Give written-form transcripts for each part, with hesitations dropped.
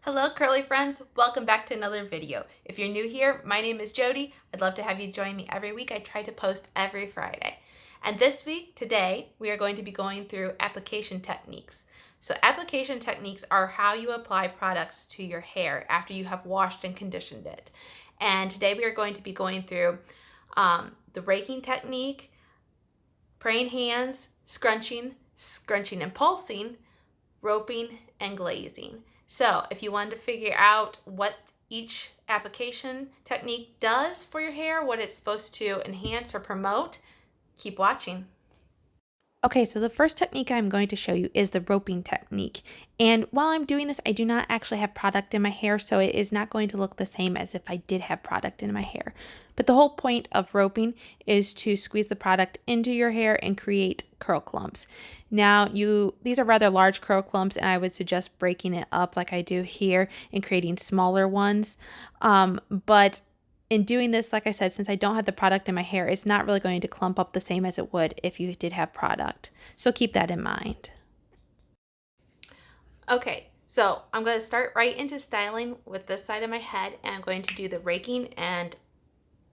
Hello curly friends, welcome back to another video. If you're new here, my name is Jody. I'd love to have you join me every week. I try to post every Friday. And this week, today, we are going to be going through application techniques. So application techniques are how you apply products to your hair after you have washed and conditioned it. And today we are going to be going through the raking technique, praying hands, scrunching and pulsing, roping, and glazing. So if you wanted to figure out what each application technique does for your hair, what it's supposed to enhance or promote, keep watching. Okay, so the first technique I'm going to show you is the roping technique. And while I'm doing this, I do not actually have product in my hair, so it is not going to look the same as if I did have product in my hair. But the whole point of roping is to squeeze the product into your hair and create curl clumps. Now, these are rather large curl clumps, and I would suggest breaking it up like I do here and creating smaller ones. But in doing this, like I said, since I don't have the product in my hair, it's not really going to clump up the same as it would if you did have product. So keep that in mind. Okay, so I'm going to start right into styling with this side of my head, and I'm going to do the raking and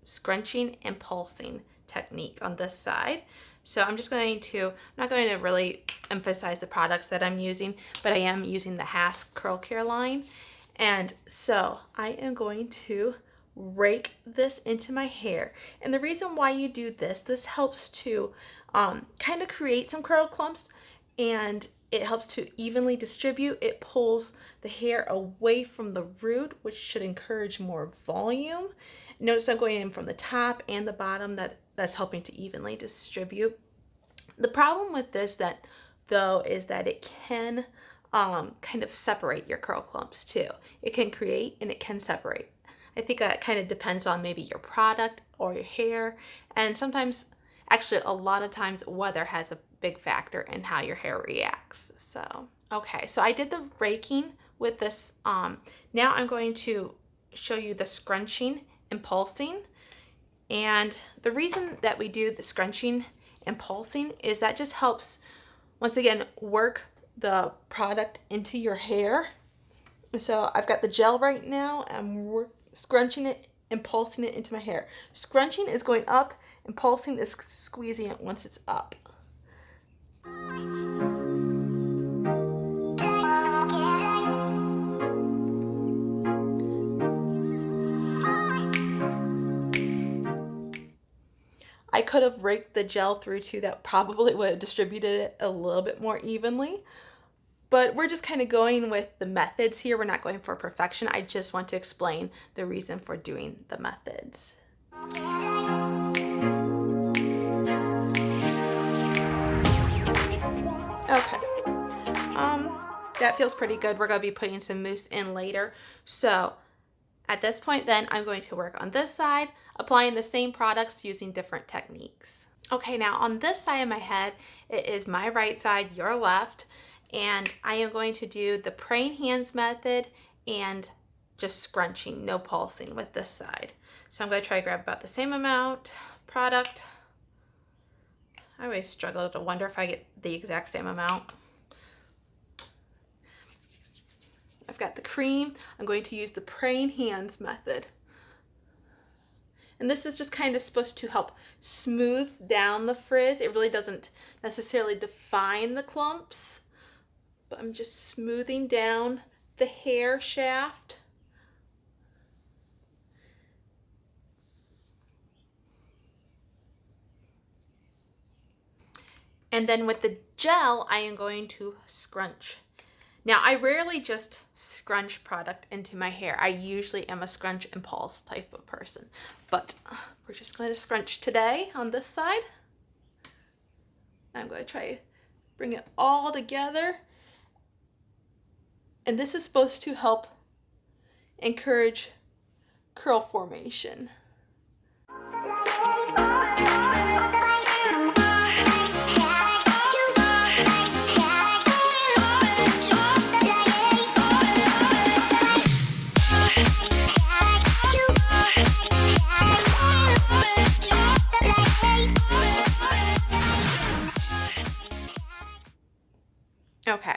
scrunching and pulsing technique on this side. So I'm not going to really emphasize the products that I'm using, but I am using the Hask Curl Care line. And so I am going to rake this into my hair. And the reason why you do this helps to kind of create some curl clumps, and it helps to evenly distribute. It pulls the hair away from the root, which should encourage more volume. Notice I'm going in from the top and the bottom. That's helping to evenly distribute. The problem with this though is that it can kind of separate your curl clumps too. It can create and it can separate. I think that kind of depends on maybe your product or your hair, and sometimes, actually a lot of times, weather has a big factor in how your hair reacts. So, okay, so I did the raking with this. Now I'm going to show you the scrunching and pulsing. And the reason that we do the scrunching and pulsing is that just helps, once again, work the product into your hair. So I've got the gel right now. I'm scrunching it and pulsing it into my hair. Scrunching is going up and pulsing is squeezing it once it's up. I could have raked the gel through too. That probably would have distributed it a little bit more evenly. But we're just kind of going with the methods here. We're not going for perfection. I just want to explain the reason for doing the methods. Okay. That feels pretty good. We're going to be putting some mousse in later. So at this point then, I'm going to work on this side, applying the same products using different techniques. Okay, now on this side of my head, it is my right side, your left. And I am going to do the praying hands method and just scrunching, no pulsing with this side. So I'm going to try to grab about the same amount of product. I always struggle to wonder if I get the exact same amount. I've got the cream. I'm going to use the praying hands method. And this is just kind of supposed to help smooth down the frizz. It really doesn't necessarily define the clumps, but I'm just smoothing down the hair shaft. And then with the gel, I am going to scrunch. Now, I rarely just scrunch product into my hair. I usually am a scrunch and pulse type of person, but we're just going to scrunch today on this side. I'm going to try to bring it all together. And this is supposed to help encourage curl formation. Okay,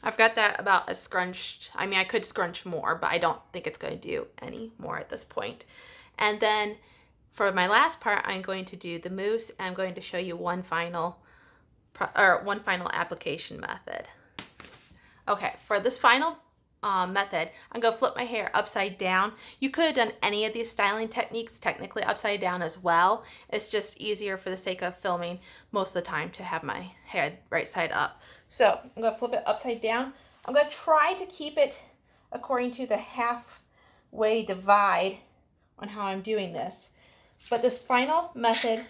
I've got that about as scrunched. I mean, I could scrunch more, but I don't think it's going to do any more at this point. And then for my last part, I'm going to do the mousse. And I'm going to show you one final application method. Okay, for this final method, I'm going to flip my hair upside down. You could have done any of these styling techniques technically upside down as well. It's just easier for the sake of filming most of the time to have my hair right side up. So I'm going to flip it upside down. I'm going to try to keep it according to the halfway divide on how I'm doing this. But this final method,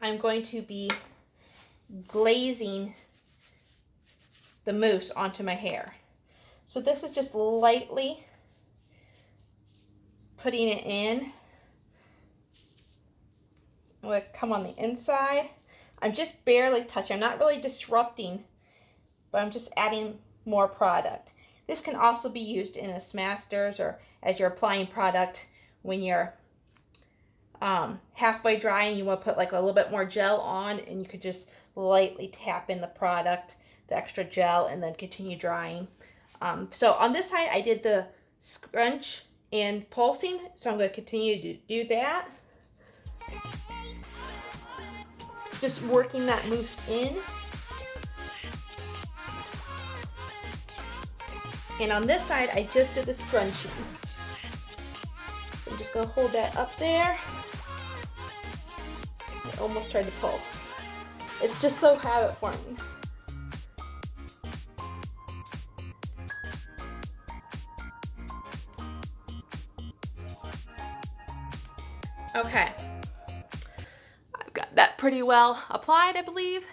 I'm going to be glazing the mousse onto my hair. So this is just lightly putting it in. I'm going to come on the inside. I'm just barely touching. I'm not really disrupting, but I'm just adding more product. This can also be used in a smasters or as you're applying product when you're halfway dry and you want to put like a little bit more gel on, and you could just lightly tap in the product, the extra gel, and then continue drying. So on this side, I did the scrunch and pulsing, so I'm going to continue to do that. Just working that mousse in. And on this side, I just did the scrunching. So I'm just going to hold that up there. I almost tried to pulse. It's just so habit forming. Okay, I've got that pretty well applied, I believe.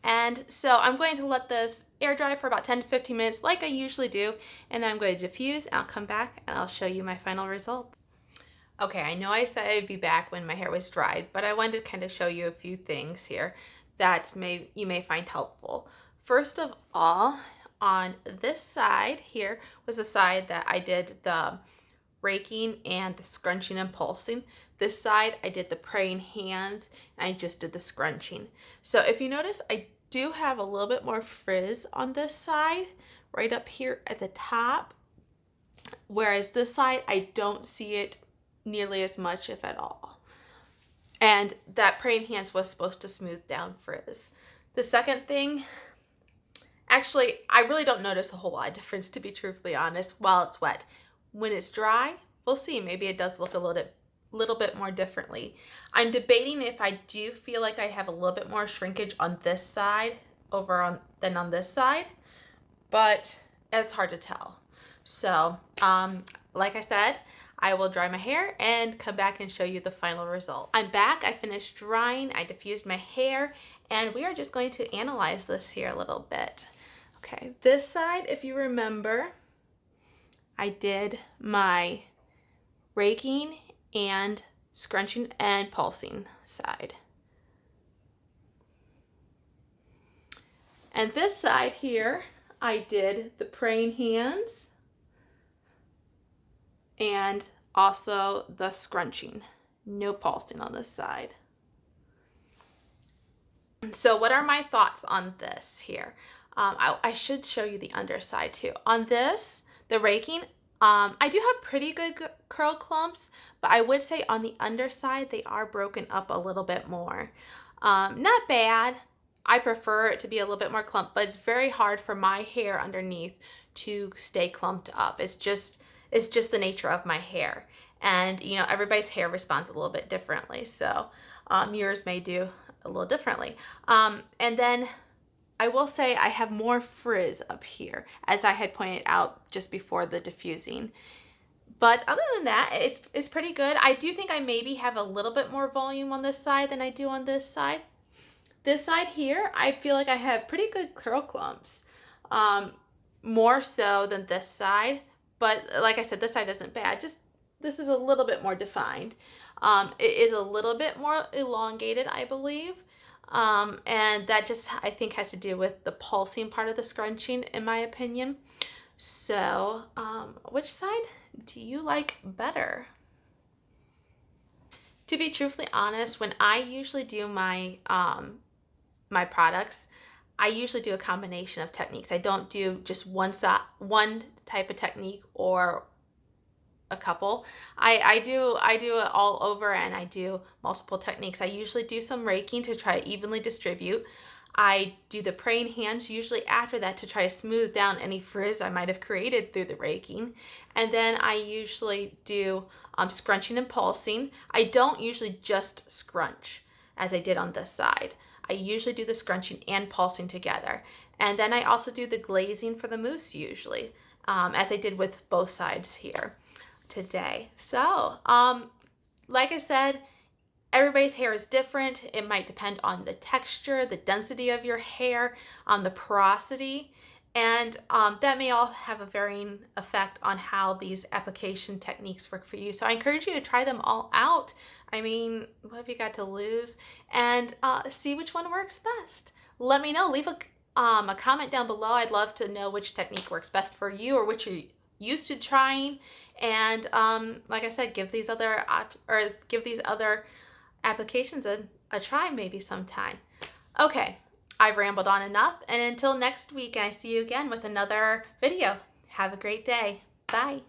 And so I'm going to let this air dry for about 10 to 15 minutes like I usually do. And then I'm going to diffuse, and I'll come back and I'll show you my final result. Okay, I know I said I'd be back when my hair was dried, but I wanted to kind of show you a few things here that you may find helpful. First of all, on this side here was the side that I did the raking and the scrunching and pulsing. This side I did the praying hands, and I just did the scrunching. So if you notice, I do have a little bit more frizz on this side, right up here at the top, whereas this side I don't see it nearly as much, if at all. And that praying hands was supposed to smooth down frizz. The second thing, actually, I really don't notice a whole lot of difference, to be truthfully honest, while it's wet. When it's dry, we'll see. Maybe it does look a little bit more differently. I'm debating if I do feel like I have a little bit more shrinkage on this side than on this side, but it's hard to tell. So, like I said, I will dry my hair and come back and show you the final result. I'm back. I finished drying. I diffused my hair, and we are just going to analyze this here a little bit. Okay, this side, if you remember, I did my raking and scrunching and pulsing side. And this side here, I did the praying hands and also the scrunching. No pulsing on this side. So what are my thoughts on this here? I should show you the underside too. On this, the raking, I do have pretty good curl clumps, but I would say on the underside, they are broken up a little bit more. Not bad. I prefer it to be a little bit more clumped, but it's very hard for my hair underneath to stay clumped up. It's just the nature of my hair. And, you know, everybody's hair responds a little bit differently. So yours may do a little differently. And then I will say I have more frizz up here, as I had pointed out just before the diffusing. But other than that, it's pretty good. I do think I maybe have a little bit more volume on this side than I do on this side. This side here, I feel like I have pretty good curl clumps, more so than this side. But like I said, this side isn't bad. Just this is a little bit more defined. It is a little bit more elongated, I believe. And that just, I think, has to do with the pulsing part of the scrunching, in my opinion. So, which side do you like better? To be truthfully honest, when I usually do my my products, I usually do a combination of techniques. I don't do just one type of technique or a couple. I do it all over, and I do multiple techniques. I usually do some raking to try to evenly distribute. I do the praying hands usually after that to try to smooth down any frizz I might have created through the raking. And then I usually do scrunching and pulsing. I don't usually just scrunch as I did on this side. I usually do the scrunching and pulsing together. And then I also do the glazing for the mousse usually, as I did with both sides here today. So, like I said, everybody's hair is different. It might depend on the texture, the density of your hair, on the porosity, and that may all have a varying effect on how these application techniques work for you. So I encourage you to try them all out. I mean, what have you got to lose? And see which one works best. Let me know. Leave a comment down below. I'd love to know which technique works best for you, or which you're used to trying. And like I said, give these other applications a try maybe sometime. Okay, I've rambled on enough, and until next week, I see you again with another video. Have a great day. Bye.